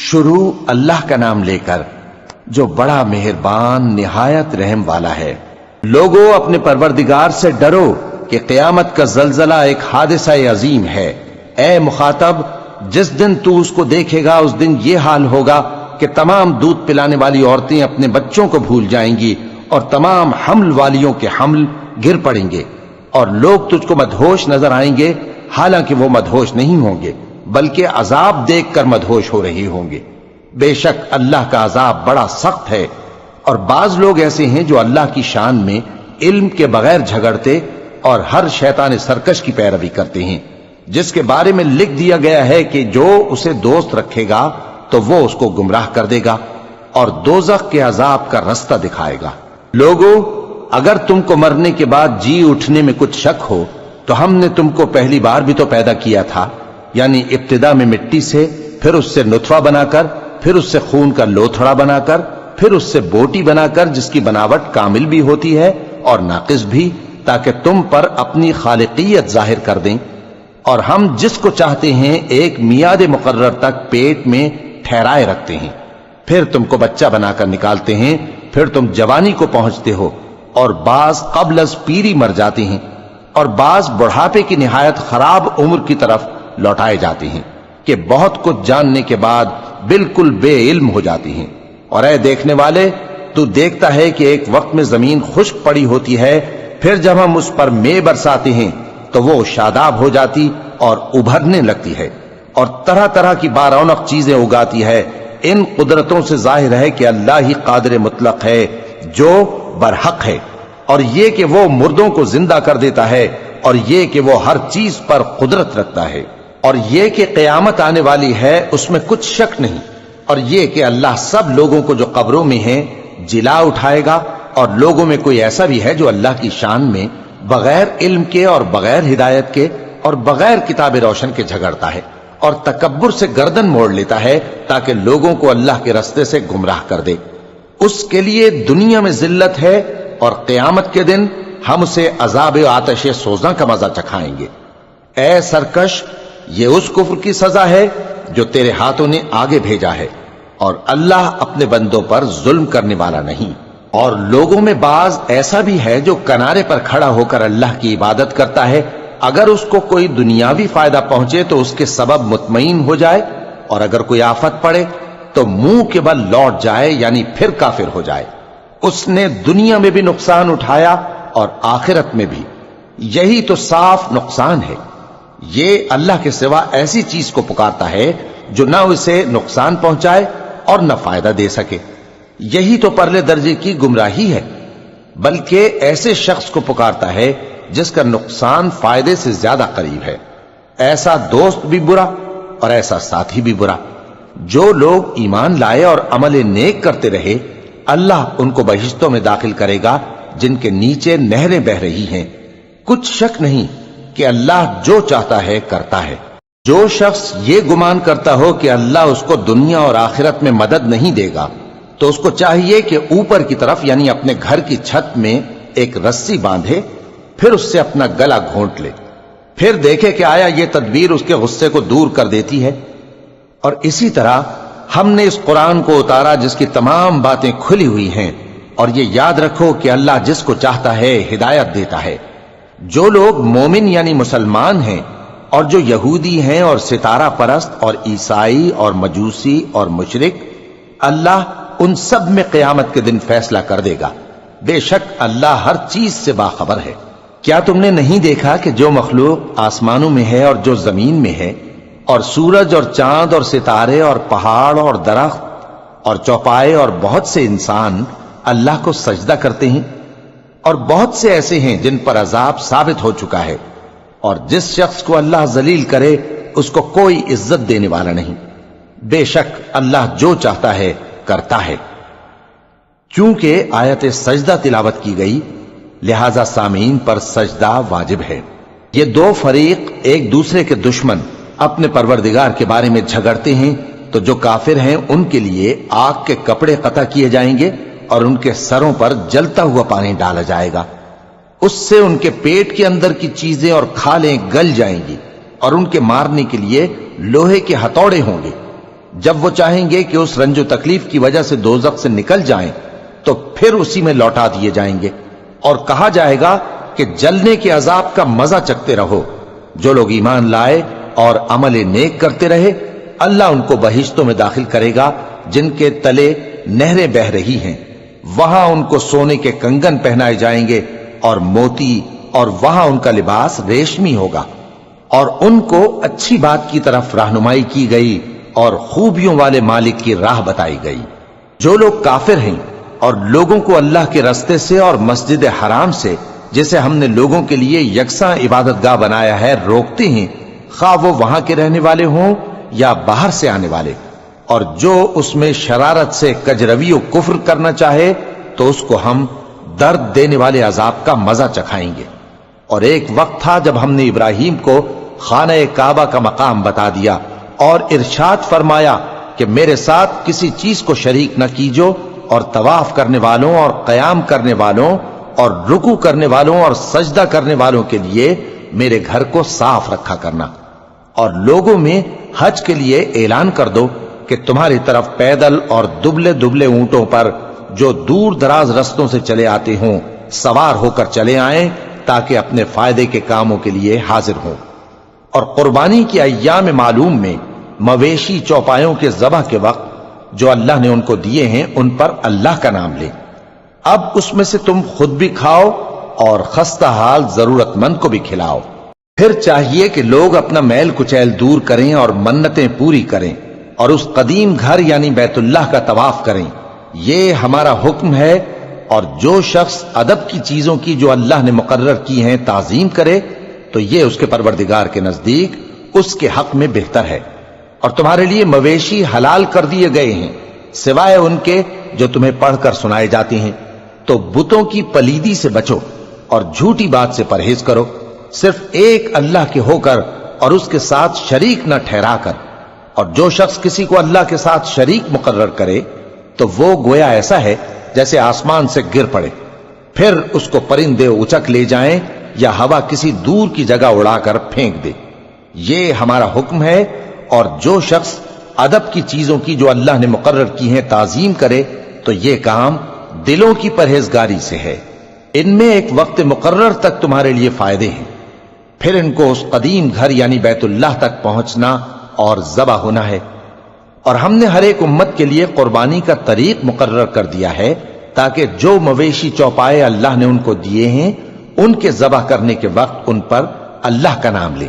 شروع اللہ کا نام لے کر جو بڑا مہربان نہایت رحم والا ہے۔ لوگوں اپنے پروردگار سے ڈرو کہ قیامت کا زلزلہ ایک حادثہ عظیم ہے۔ اے مخاطب، جس دن تو اس کو دیکھے گا اس دن یہ حال ہوگا کہ تمام دودھ پلانے والی عورتیں اپنے بچوں کو بھول جائیں گی اور تمام حمل والیوں کے حمل گر پڑیں گے، اور لوگ تجھ کو مدہوش نظر آئیں گے، حالانکہ وہ مدہوش نہیں ہوں گے بلکہ عذاب دیکھ کر مدہوش ہو رہے ہوں گے۔ بے شک اللہ کا عذاب بڑا سخت ہے۔ اور بعض لوگ ایسے ہیں جو اللہ کی شان میں علم کے بغیر جھگڑتے اور ہر شیطان سرکش کی پیروی کرتے ہیں، جس کے بارے میں لکھ دیا گیا ہے کہ جو اسے دوست رکھے گا تو وہ اس کو گمراہ کر دے گا اور دوزخ کے عذاب کا رستہ دکھائے گا۔ لوگوں، اگر تم کو مرنے کے بعد جی اٹھنے میں کچھ شک ہو تو ہم نے تم کو پہلی بار بھی تو پیدا کیا تھا، یعنی ابتدا میں مٹی سے، پھر اس سے نطفہ بنا کر، پھر اس سے خون کا لوتھڑا بنا کر، پھر اس سے بوٹی بنا کر جس کی بناوٹ کامل بھی ہوتی ہے اور ناقص بھی، تاکہ تم پر اپنی خالقیت ظاہر کر دیں۔ اور ہم جس کو چاہتے ہیں ایک میعاد مقرر تک پیٹ میں ٹھہرائے رکھتے ہیں، پھر تم کو بچہ بنا کر نکالتے ہیں، پھر تم جوانی کو پہنچتے ہو، اور بعض قبل از پیری مر جاتے ہیں، اور بعض بڑھاپے کی نہایت خراب عمر کی طرف لوٹائے جاتے ہیں کہ بہت کچھ جاننے کے بعد بالکل بے علم ہو جاتی ہیں۔ اور اے دیکھنے والے، تو دیکھتا ہے کہ ایک وقت میں زمین خشک پڑی ہوتی ہے، پھر جب ہم اس پر مے برساتے ہیں تو وہ شاداب ہو جاتی اور ابھرنے لگتی ہے اور طرح طرح کی بارونق چیزیں اگاتی ہے۔ ان قدرتوں سے ظاہر ہے کہ اللہ ہی قادر مطلق ہے جو برحق ہے، اور یہ کہ وہ مردوں کو زندہ کر دیتا ہے، اور یہ کہ وہ ہر چیز پر قدرت رکھتا ہے، اور یہ کہ قیامت آنے والی ہے اس میں کچھ شک نہیں، اور یہ کہ اللہ سب لوگوں کو جو قبروں میں ہیں جلا اٹھائے گا، اور لوگوں میں کوئی ایسا بھی ہے جو اللہ کی شان میں بغیر علم کے اور بغیر ہدایت کے اور بغیر کتاب روشن کے جھگڑتا ہے اور تکبر سے گردن موڑ لیتا ہے تاکہ لوگوں کو اللہ کے رستے سے گمراہ کر دے۔ اس کے لیے دنیا میں ذلت ہے، اور قیامت کے دن ہم اسے عذاب آتش سوزاں کا مزہ چکھائیں گے۔ اے سرکش، یہ اس کفر کی سزا ہے جو تیرے ہاتھوں نے آگے بھیجا ہے، اور اللہ اپنے بندوں پر ظلم کرنے والا نہیں۔ اور لوگوں میں بعض ایسا بھی ہے جو کنارے پر کھڑا ہو کر اللہ کی عبادت کرتا ہے، اگر اس کو کوئی دنیاوی فائدہ پہنچے تو اس کے سبب مطمئن ہو جائے، اور اگر کوئی آفت پڑے تو منہ کے بل لوٹ جائے، یعنی پھر کافر ہو جائے۔ اس نے دنیا میں بھی نقصان اٹھایا اور آخرت میں بھی، یہی تو صاف نقصان ہے۔ یہ اللہ کے سوا ایسی چیز کو پکارتا ہے جو نہ اسے نقصان پہنچائے اور نہ فائدہ دے سکے، یہی تو پرلے درجے کی گمراہی ہے۔ بلکہ ایسے شخص کو پکارتا ہے جس کا نقصان فائدے سے زیادہ قریب ہے۔ ایسا دوست بھی برا اور ایسا ساتھی بھی برا۔ جو لوگ ایمان لائے اور عمل نیک کرتے رہے، اللہ ان کو بہشتوں میں داخل کرے گا جن کے نیچے نہریں بہ رہی ہیں۔ کچھ شک نہیں کہ اللہ جو چاہتا ہے کرتا ہے۔ جو شخص یہ گمان کرتا ہو کہ اللہ اس کو دنیا اور آخرت میں مدد نہیں دے گا، تو اس کو چاہیے کہ اوپر کی طرف یعنی اپنے گھر کی چھت میں ایک رسی باندھے، پھر اس سے اپنا گلا گھونٹ لے، پھر دیکھے کہ آیا یہ تدبیر اس کے غصے کو دور کر دیتی ہے۔ اور اسی طرح ہم نے اس قرآن کو اتارا جس کی تمام باتیں کھلی ہوئی ہیں، اور یہ یاد رکھو کہ اللہ جس کو چاہتا ہے ہدایت دیتا ہے۔ جو لوگ مومن یعنی مسلمان ہیں اور جو یہودی ہیں اور ستارہ پرست اور عیسائی اور مجوسی اور مشرک، اللہ ان سب میں قیامت کے دن فیصلہ کر دے گا۔ بے شک اللہ ہر چیز سے باخبر ہے۔ کیا تم نے نہیں دیکھا کہ جو مخلوق آسمانوں میں ہے اور جو زمین میں ہے، اور سورج اور چاند اور ستارے اور پہاڑ اور درخت اور چوپائے اور بہت سے انسان اللہ کو سجدہ کرتے ہیں، اور بہت سے ایسے ہیں جن پر عذاب ثابت ہو چکا ہے، اور جس شخص کو اللہ ذلیل کرے اس کو کوئی عزت دینے والا نہیں۔ بے شک اللہ جو چاہتا ہے کرتا ہے۔ چونکہ آیت سجدہ تلاوت کی گئی لہذا سامعین پر سجدہ واجب ہے۔ یہ دو فریق ایک دوسرے کے دشمن اپنے پروردگار کے بارے میں جھگڑتے ہیں، تو جو کافر ہیں ان کے لیے آگ کے کپڑے قطع کیے جائیں گے اور ان کے سروں پر جلتا ہوا پانی ڈالا جائے گا، اس سے ان کے پیٹ کے اندر کی چیزیں اور کھالیں گل جائیں گی، اور ان کے مارنے کے لیے لوہے کے ہتھوڑے ہوں گے۔ جب وہ چاہیں گے کہ اس رنج و تکلیف کی وجہ سے دوزخ سے نکل جائیں تو پھر اسی میں لوٹا دیے جائیں گے، اور کہا جائے گا کہ جلنے کے عذاب کا مزہ چکھتے رہو۔ جو لوگ ایمان لائے اور عمل نیک کرتے رہے، اللہ ان کو بہشتوں میں داخل کرے گا جن کے تلے نہریں بہ رہی ہیں، وہاں ان کو سونے کے کنگن پہنائے جائیں گے اور موتی، اور وہاں ان کا لباس ریشمی ہوگا، اور ان کو اچھی بات کی طرف رہنمائی کی گئی اور خوبیوں والے مالک کی راہ بتائی گئی۔ جو لوگ کافر ہیں اور لوگوں کو اللہ کے رستے سے اور مسجد حرام سے، جسے ہم نے لوگوں کے لیے یکساں عبادت گاہ بنایا ہے، روکتے ہیں، خواہ وہ وہاں کے رہنے والے ہوں یا باہر سے آنے والے، اور جو اس میں شرارت سے کجروی و کفر کرنا چاہے تو اس کو ہم درد دینے والے عذاب کا مزہ چکھائیں گے۔ اور ایک وقت تھا جب ہم نے ابراہیم کو خانہ کعبہ کا مقام بتا دیا اور ارشاد فرمایا کہ میرے ساتھ کسی چیز کو شریک نہ کیجو، اور طواف کرنے والوں اور قیام کرنے والوں اور رکوع کرنے والوں اور سجدہ کرنے والوں کے لیے میرے گھر کو صاف رکھا کرنا، اور لوگوں میں حج کے لیے اعلان کر دو کہ تمہاری طرف پیدل اور دبلے دبلے اونٹوں پر جو دور دراز رستوں سے چلے آتے ہوں سوار ہو کر چلے آئیں، تاکہ اپنے فائدے کے کاموں کے لیے حاضر ہوں۔ اور قربانی کی ایام معلوم میں مویشی چوپایوں کے ذبح کے وقت جو اللہ نے ان کو دیے ہیں ان پر اللہ کا نام لے۔ اب اس میں سے تم خود بھی کھاؤ اور خستہ حال ضرورت مند کو بھی کھلاؤ۔ پھر چاہیے کہ لوگ اپنا میل کچیل دور کریں اور منتیں پوری کریں اور اس قدیم گھر یعنی بیت اللہ کا طواف کریں، یہ ہمارا حکم ہے۔ اور جو شخص ادب کی چیزوں کی جو اللہ نے مقرر کی ہیں تعظیم کرے تو یہ اس کے پروردگار کے نزدیک اس کے حق میں بہتر ہے۔ اور تمہارے لیے مویشی حلال کر دیے گئے ہیں سوائے ان کے جو تمہیں پڑھ کر سنائے جاتے ہیں، تو بتوں کی پلیدی سے بچو اور جھوٹی بات سے پرہیز کرو، صرف ایک اللہ کے ہو کر اور اس کے ساتھ شریک نہ ٹھہرا کر۔ اور جو شخص کسی کو اللہ کے ساتھ شریک مقرر کرے تو وہ گویا ایسا ہے جیسے آسمان سے گر پڑے، پھر اس کو پرندے اچک لے جائیں یا ہوا کسی دور کی جگہ اڑا کر پھینک دے۔ یہ ہمارا حکم ہے۔ اور جو شخص ادب کی چیزوں کی جو اللہ نے مقرر کی ہیں تعظیم کرے تو یہ کام دلوں کی پرہیزگاری سے ہے۔ ان میں ایک وقت مقرر تک تمہارے لیے فائدے ہیں، پھر ان کو اس قدیم گھر یعنی بیت اللہ تک پہنچنا اور ذبح ہونا ہے۔ اور ہم نے ہر ایک امت کے لیے قربانی کا طریق مقرر کر دیا ہے تاکہ جو مویشی چوپائے اللہ نے ان کو دیے ہیں ان کے ذبح کرنے کے وقت ان پر اللہ کا نام لیں۔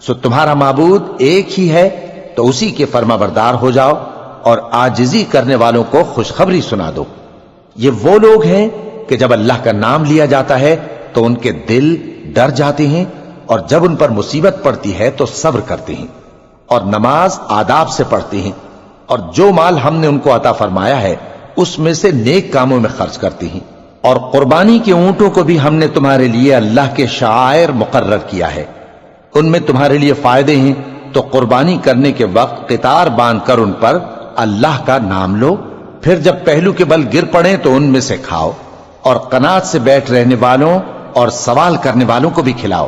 سو تمہارا معبود ایک ہی ہے تو اسی کے فرما بردار ہو جاؤ اور عاجزی کرنے والوں کو خوشخبری سنا دو۔ یہ وہ لوگ ہیں کہ جب اللہ کا نام لیا جاتا ہے تو ان کے دل ڈر جاتے ہیں، اور جب ان پر مصیبت پڑتی ہے تو صبر کرتے ہیں اور نماز آداب سے پڑھتے ہیں، اور جو مال ہم نے ان کو عطا فرمایا ہے اس میں سے نیک کاموں میں خرچ کرتے ہیں۔ اور قربانی کے اونٹوں کو بھی ہم نے تمہارے لیے اللہ کے شعائر مقرر کیا ہے، ان میں تمہارے لیے فائدے ہیں، تو قربانی کرنے کے وقت قطار باندھ کر ان پر اللہ کا نام لو، پھر جب پہلو کے بل گر پڑیں تو ان میں سے کھاؤ، اور قناعت سے بیٹھ رہنے والوں اور سوال کرنے والوں کو بھی کھلاؤ۔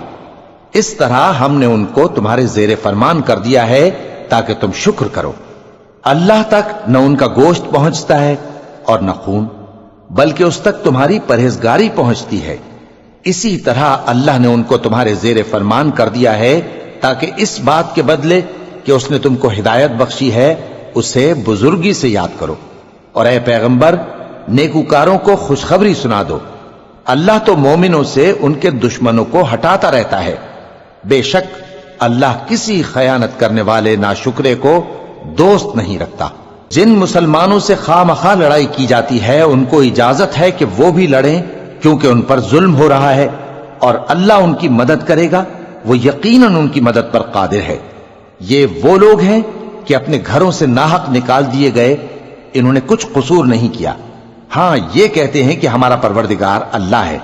اس طرح ہم نے ان کو تمہارے زیر فرمان کر دیا ہے تاکہ تم شکر کرو۔ اللہ تک نہ ان کا گوشت پہنچتا ہے اور نہ خون، بلکہ اس تک تمہاری پرہیزگاری پہنچتی ہے۔ اسی طرح اللہ نے ان کو تمہارے زیر فرمان کر دیا ہے تاکہ اس بات کے بدلے کہ اس نے تم کو ہدایت بخشی ہے اسے بزرگی سے یاد کرو۔ اور اے پیغمبر، نیکوکاروں کو خوشخبری سنا دو، اللہ تو مومنوں سے ان کے دشمنوں کو ہٹاتا رہتا ہے۔ بے شک اللہ کسی خیانت کرنے والے ناشکرے کو دوست نہیں رکھتا۔ جن مسلمانوں سے خواہ مخواہ لڑائی کی جاتی ہے ان کو اجازت ہے کہ وہ بھی لڑیں، کیونکہ ان پر ظلم ہو رہا ہے، اور اللہ ان کی مدد کرے گا، وہ یقیناً ان کی مدد پر قادر ہے۔ یہ وہ لوگ ہیں کہ اپنے گھروں سے ناحق نکال دیے گئے، انہوں نے کچھ قصور نہیں کیا، ہاں یہ کہتے ہیں کہ ہمارا پروردگار اللہ ہے۔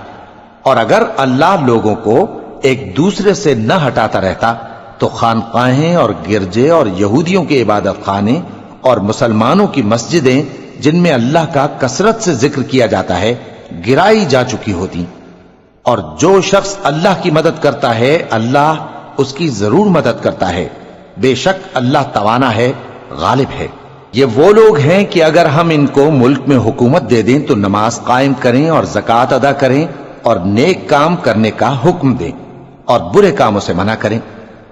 اور اگر اللہ لوگوں کو ایک دوسرے سے نہ ہٹاتا رہتا تو خانقاہیں اور گرجے اور یہودیوں کے عبادت خانے اور مسلمانوں کی مسجدیں جن میں اللہ کا کثرت سے ذکر کیا جاتا ہے گرائی جا چکی ہوتی۔ اور جو شخص اللہ کی مدد کرتا ہے اللہ اس کی ضرور مدد کرتا ہے، بے شک اللہ توانا ہے غالب ہے۔ یہ وہ لوگ ہیں کہ اگر ہم ان کو ملک میں حکومت دے دیں تو نماز قائم کریں اور زکوٰۃ ادا کریں اور نیک کام کرنے کا حکم دیں اور برے کاموں سے منع کریں،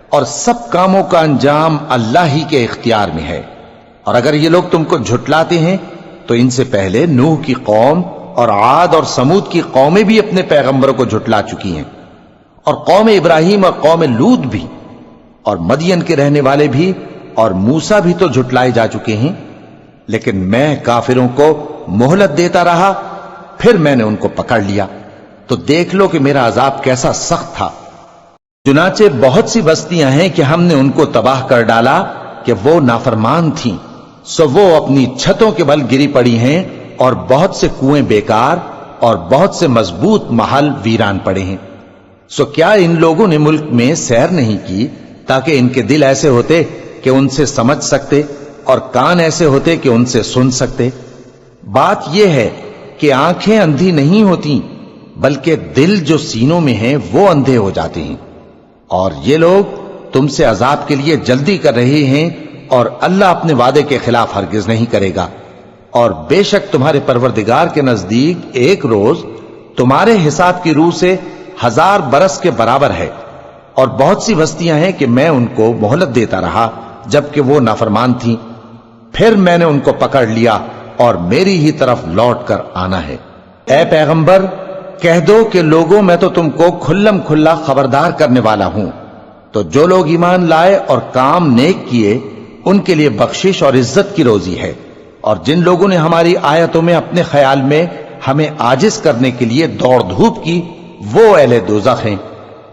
اور سب کاموں کا انجام اللہ ہی کے اختیار میں ہے۔ اور اگر یہ لوگ تم کو جھٹلاتے ہیں تو ان سے پہلے نوح کی قوم اور عاد اور سمود کی قومیں بھی اپنے پیغمبروں کو جھٹلا چکی ہیں، اور قوم ابراہیم اور قوم لوط بھی، اور مدین کے رہنے والے بھی، اور موسیٰ بھی تو جھٹلائے جا چکے ہیں۔ لیکن میں کافروں کو مہلت دیتا رہا، پھر میں نے ان کو پکڑ لیا، تو دیکھ لو کہ میرا عذاب کیسا سخت تھا۔ چنانچہ بہت سی بستیاں ہیں کہ ہم نے ان کو تباہ کر ڈالا کہ وہ نافرمان تھیں، سو وہ اپنی چھتوں کے بل گری پڑی ہیں، اور بہت سے کنویں بیکار اور بہت سے مضبوط محل ویران پڑے ہیں۔ سو کیا ان لوگوں نے ملک میں سیر نہیں کی تاکہ ان کے دل ایسے ہوتے کہ ان سے سمجھ سکتے اور کان ایسے ہوتے کہ ان سے سن سکتے؟ بات یہ ہے کہ آنکھیں اندھی نہیں ہوتی، بلکہ دل جو سینوں میں ہیں وہ اندھے ہو جاتے ہیں۔ اور یہ لوگ تم سے عذاب کے لیے جلدی کر رہے ہیں، اور اللہ اپنے وعدے کے خلاف ہرگز نہیں کرے گا۔ اور بے شک تمہارے پروردگار کے نزدیک ایک روز تمہارے حساب کی روح سے 1000 برس کے برابر ہے۔ اور بہت سی بستیاں ہیں کہ میں ان کو مہلت دیتا رہا جبکہ وہ نافرمان تھیں، پھر میں نے ان کو پکڑ لیا اور میری ہی طرف لوٹ کر آنا ہے۔ اے پیغمبر، کہہ دو کہ لوگوں میں تو تم کو کھلم کھلا خبردار کرنے والا ہوں، تو جو لوگ ایمان لائے اور کام نیک کیے ان کے لیے بخشش اور عزت کی روزی ہے، اور جن لوگوں نے ہماری آیتوں میں اپنے خیال میں ہمیں عاجز کرنے کے لیے دوڑ دھوپ کی وہ اہل دوزخ ہیں۔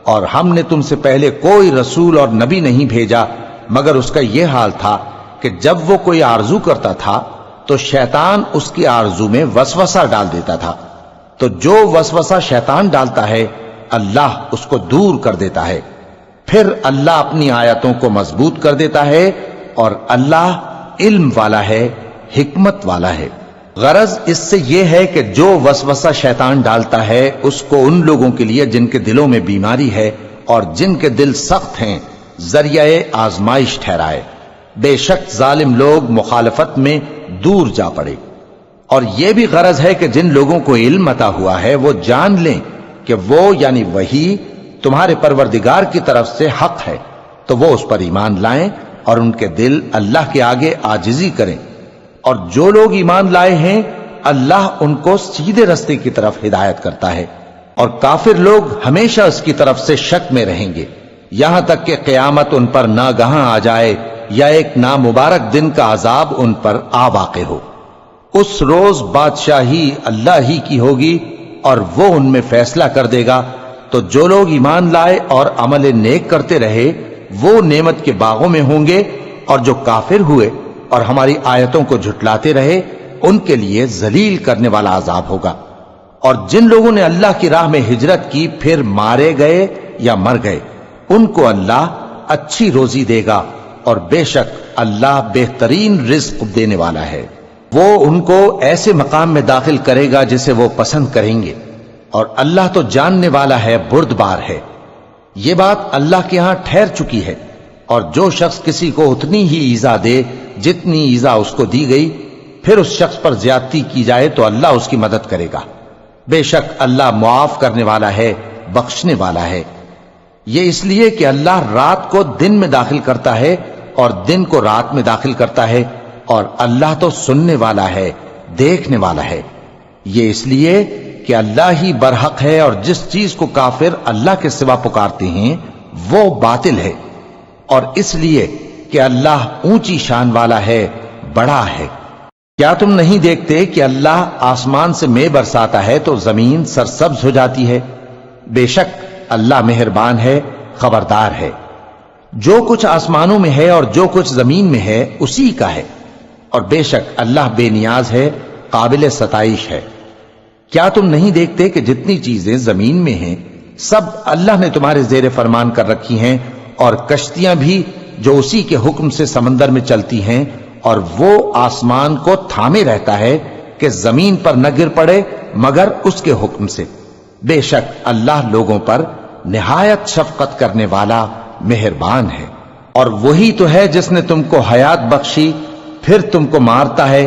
اور ہم نے تم سے پہلے کوئی رسول اور نبی نہیں بھیجا مگر اس کا یہ حال تھا کہ جب وہ کوئی آرزو کرتا تھا تو شیطان اس کی آرزو میں وسوسہ ڈال دیتا تھا، تو جو وسوسہ شیطان ڈالتا ہے اللہ اس کو دور کر دیتا ہے، پھر اللہ اپنی آیتوں کو مضبوط کر دیتا ہے، اور اللہ علم والا ہے، حکمت والا ہے۔ غرض اس سے یہ ہے کہ جو وسوسہ شیطان ڈالتا ہے اس کو ان لوگوں کے لیے جن کے دلوں میں بیماری ہے اور جن کے دل سخت ہیں ذریعہ آزمائش ٹھہرائے۔ بے شک ظالم لوگ مخالفت میں دور جا پڑے۔ اور یہ بھی غرض ہے کہ جن لوگوں کو علم عطا ہوا ہے وہ جان لیں کہ وہ یعنی وحی تمہارے پروردگار کی طرف سے حق ہے، تو وہ اس پر ایمان لائیں اور ان کے دل اللہ کے آگے عاجزی کریں۔ اور جو لوگ ایمان لائے ہیں اللہ ان کو سیدھے رستے کی طرف ہدایت کرتا ہے، اور کافر لوگ ہمیشہ اس کی طرف سے شک میں رہیں گے یہاں تک کہ قیامت ان پر ناگہاں آ جائے یا ایک نامبارک دن کا عذاب ان پر آ واقع ہو۔ اس روز بادشاہی اللہ ہی کی ہوگی اور وہ ان میں فیصلہ کر دے گا، تو جو لوگ ایمان لائے اور عمل نیک کرتے رہے وہ نعمت کے باغوں میں ہوں گے، اور جو کافر ہوئے اور ہماری آیتوں کو جھٹلاتے رہے ان کے لیے ذلیل کرنے والا عذاب ہوگا۔ اور جن لوگوں نے اللہ کی راہ میں ہجرت کی پھر مارے گئے یا مر گئے ان کو اللہ اچھی روزی دے گا، اور بے شک اللہ بہترین رزق دینے والا ہے۔ وہ ان کو ایسے مقام میں داخل کرے گا جسے وہ پسند کریں گے، اور اللہ تو جاننے والا ہے، بردبار ہے۔ یہ بات اللہ کے ہاں ٹھہر چکی ہے، اور جو شخص کسی کو اتنی ہی ایذا دے جتنی ایذا اس کو دی گئی، پھر اس شخص پر زیادتی کی جائے تو اللہ اس کی مدد کرے گا۔ بے شک اللہ معاف کرنے والا ہے، بخشنے والا ہے۔ یہ اس لیے کہ اللہ رات کو دن میں داخل کرتا ہے اور دن کو رات میں داخل کرتا ہے، اور اللہ تو سننے والا ہے، دیکھنے والا ہے۔ یہ اس لیے کہ اللہ ہی برحق ہے، اور جس چیز کو کافر اللہ کے سوا پکارتے ہیں وہ باطل ہے، اور اس لیے کہ اللہ اونچی شان والا ہے، بڑا ہے۔ کیا تم نہیں دیکھتے کہ اللہ آسمان سے مے برساتا ہے تو زمین سرسبز ہو جاتی ہے؟ بے شک اللہ مہربان ہے، خبردار ہے۔ جو کچھ آسمانوں میں ہے اور جو کچھ زمین میں ہے اسی کا ہے، اور بے شک اللہ بے نیاز ہے، قابل ستائش ہے۔ کیا تم نہیں دیکھتے کہ جتنی چیزیں زمین میں ہیں سب اللہ نے تمہارے زیر فرمان کر رکھی ہیں، اور کشتیاں بھی جو اسی کے حکم سے سمندر میں چلتی ہیں، اور وہ آسمان کو تھامے رہتا ہے کہ زمین پر نہ گر پڑے مگر اس کے حکم سے۔ بے شک اللہ لوگوں پر نہایت شفقت کرنے والا مہربان ہے۔ اور وہی تو ہے جس نے تم کو حیات بخشی، پھر تم کو مارتا ہے،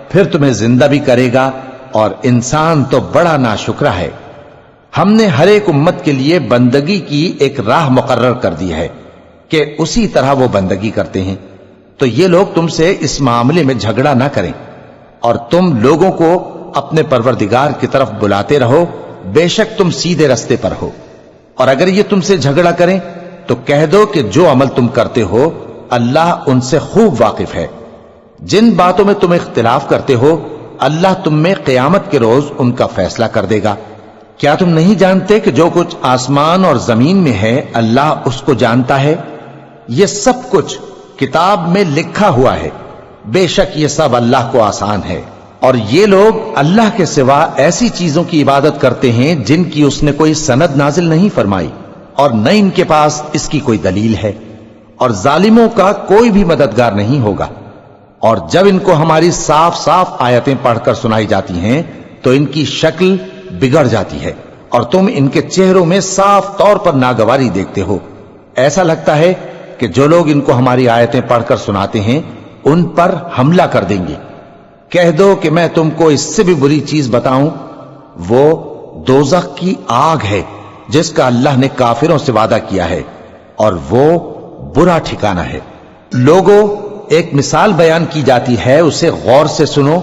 پھر تمہیں زندہ بھی کرے گا، اور انسان تو بڑا ناشکرا ہے۔ ہم نے ہر ایک امت کے لیے بندگی کی ایک راہ مقرر کر دی ہے کہ اسی طرح وہ بندگی کرتے ہیں، تو یہ لوگ تم سے اس معاملے میں جھگڑا نہ کریں، اور تم لوگوں کو اپنے پروردگار کی طرف بلاتے رہو، بے شک تم سیدھے رستے پر ہو۔ اور اگر یہ تم سے جھگڑا کریں تو کہہ دو کہ جو عمل تم کرتے ہو اللہ ان سے خوب واقف ہے۔ جن باتوں میں تم اختلاف کرتے ہو اللہ تم میں قیامت کے روز ان کا فیصلہ کر دے گا۔ کیا تم نہیں جانتے کہ جو کچھ آسمان اور زمین میں ہے اللہ اس کو جانتا ہے؟ یہ سب کچھ کتاب میں لکھا ہوا ہے، بے شک یہ سب اللہ کو آسان ہے۔ اور یہ لوگ اللہ کے سوا ایسی چیزوں کی عبادت کرتے ہیں جن کی اس نے کوئی سند نازل نہیں فرمائی، اور نہ ان کے پاس اس کی کوئی دلیل ہے، اور ظالموں کا کوئی بھی مددگار نہیں ہوگا۔ اور جب ان کو ہماری صاف صاف آیتیں پڑھ کر سنائی جاتی ہیں تو ان کی شکل بگڑ جاتی ہے، اور تم ان کے چہروں میں صاف طور پر ناگواری دیکھتے ہو۔ ایسا لگتا ہے کہ جو لوگ ان کو ہماری آیتیں پڑھ کر سناتے ہیں ان پر حملہ کر دیں گے۔ کہہ دو کہ میں تم کو اس سے بھی بری چیز بتاؤں، وہ دوزخ کی آگ ہے جس کا اللہ نے کافروں سے وعدہ کیا ہے، اور وہ برا ٹھکانہ ہے۔ لوگوں، ایک مثال بیان کی جاتی ہے، اسے غور سے سنو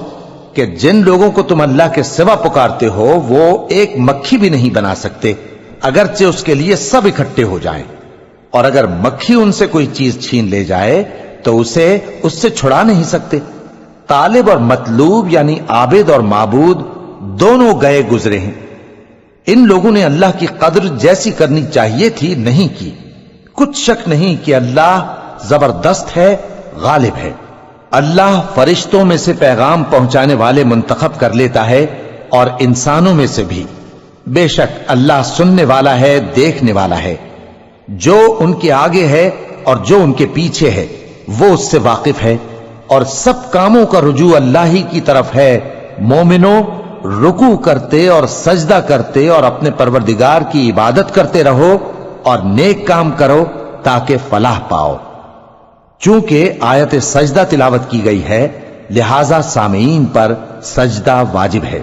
کہ جن لوگوں کو تم اللہ کے سوا پکارتے ہو وہ ایک مکھی بھی نہیں بنا سکتے اگرچہ اس کے لیے سب اکٹھے ہو جائیں، اور اگر مکھی ان سے کوئی چیز چھین لے جائے تو اسے اس سے چھڑا نہیں سکتے۔ طالب اور مطلوب یعنی عابد اور معبود دونوں گئے گزرے ہیں۔ ان لوگوں نے اللہ کی قدر جیسی کرنی چاہیے تھی نہیں کی۔ کچھ شک نہیں کہ اللہ زبردست ہے، غالب ہے۔ اللہ فرشتوں میں سے پیغام پہنچانے والے منتخب کر لیتا ہے اور انسانوں میں سے بھی۔ بے شک اللہ سننے والا ہے، دیکھنے والا ہے۔ جو ان کے آگے ہے اور جو ان کے پیچھے ہے وہ اس سے واقف ہے، اور سب کاموں کا رجوع اللہ ہی کی طرف ہے۔ مومنوں، رکوع کرتے اور سجدہ کرتے اور اپنے پروردگار کی عبادت کرتے رہو اور نیک کام کرو تاکہ فلاح پاؤ۔ چونکہ آیت سجدہ تلاوت کی گئی ہے لہذا سامعین پر سجدہ واجب ہے،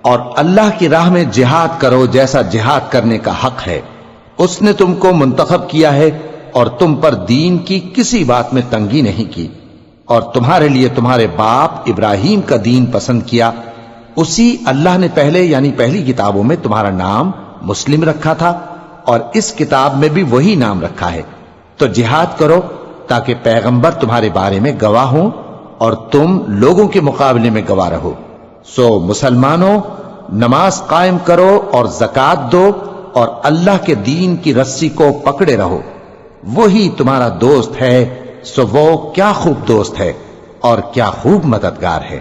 اور اللہ کی راہ میں جہاد کرو جیسا جہاد کرنے کا حق ہے۔ اس نے تم کو منتخب کیا ہے اور تم پر دین کی کسی بات میں تنگی نہیں کی، اور تمہارے لیے تمہارے باپ ابراہیم کا دین پسند کیا۔ اسی اللہ نے پہلے یعنی پہلی کتابوں میں تمہارا نام مسلم رکھا تھا، اور اس کتاب میں بھی وہی نام رکھا ہے۔ تو جہاد کرو تاکہ پیغمبر تمہارے بارے میں گواہ ہوں اور تم لوگوں کے مقابلے میں گواہ رہو۔ سو مسلمانوں، نماز قائم کرو اور زکوٰۃ دو اور اللہ کے دین کی رسی کو پکڑے رہو، وہی تمہارا دوست ہے۔ سو وہ کیا خوب دوست ہے اور کیا خوب مددگار ہے۔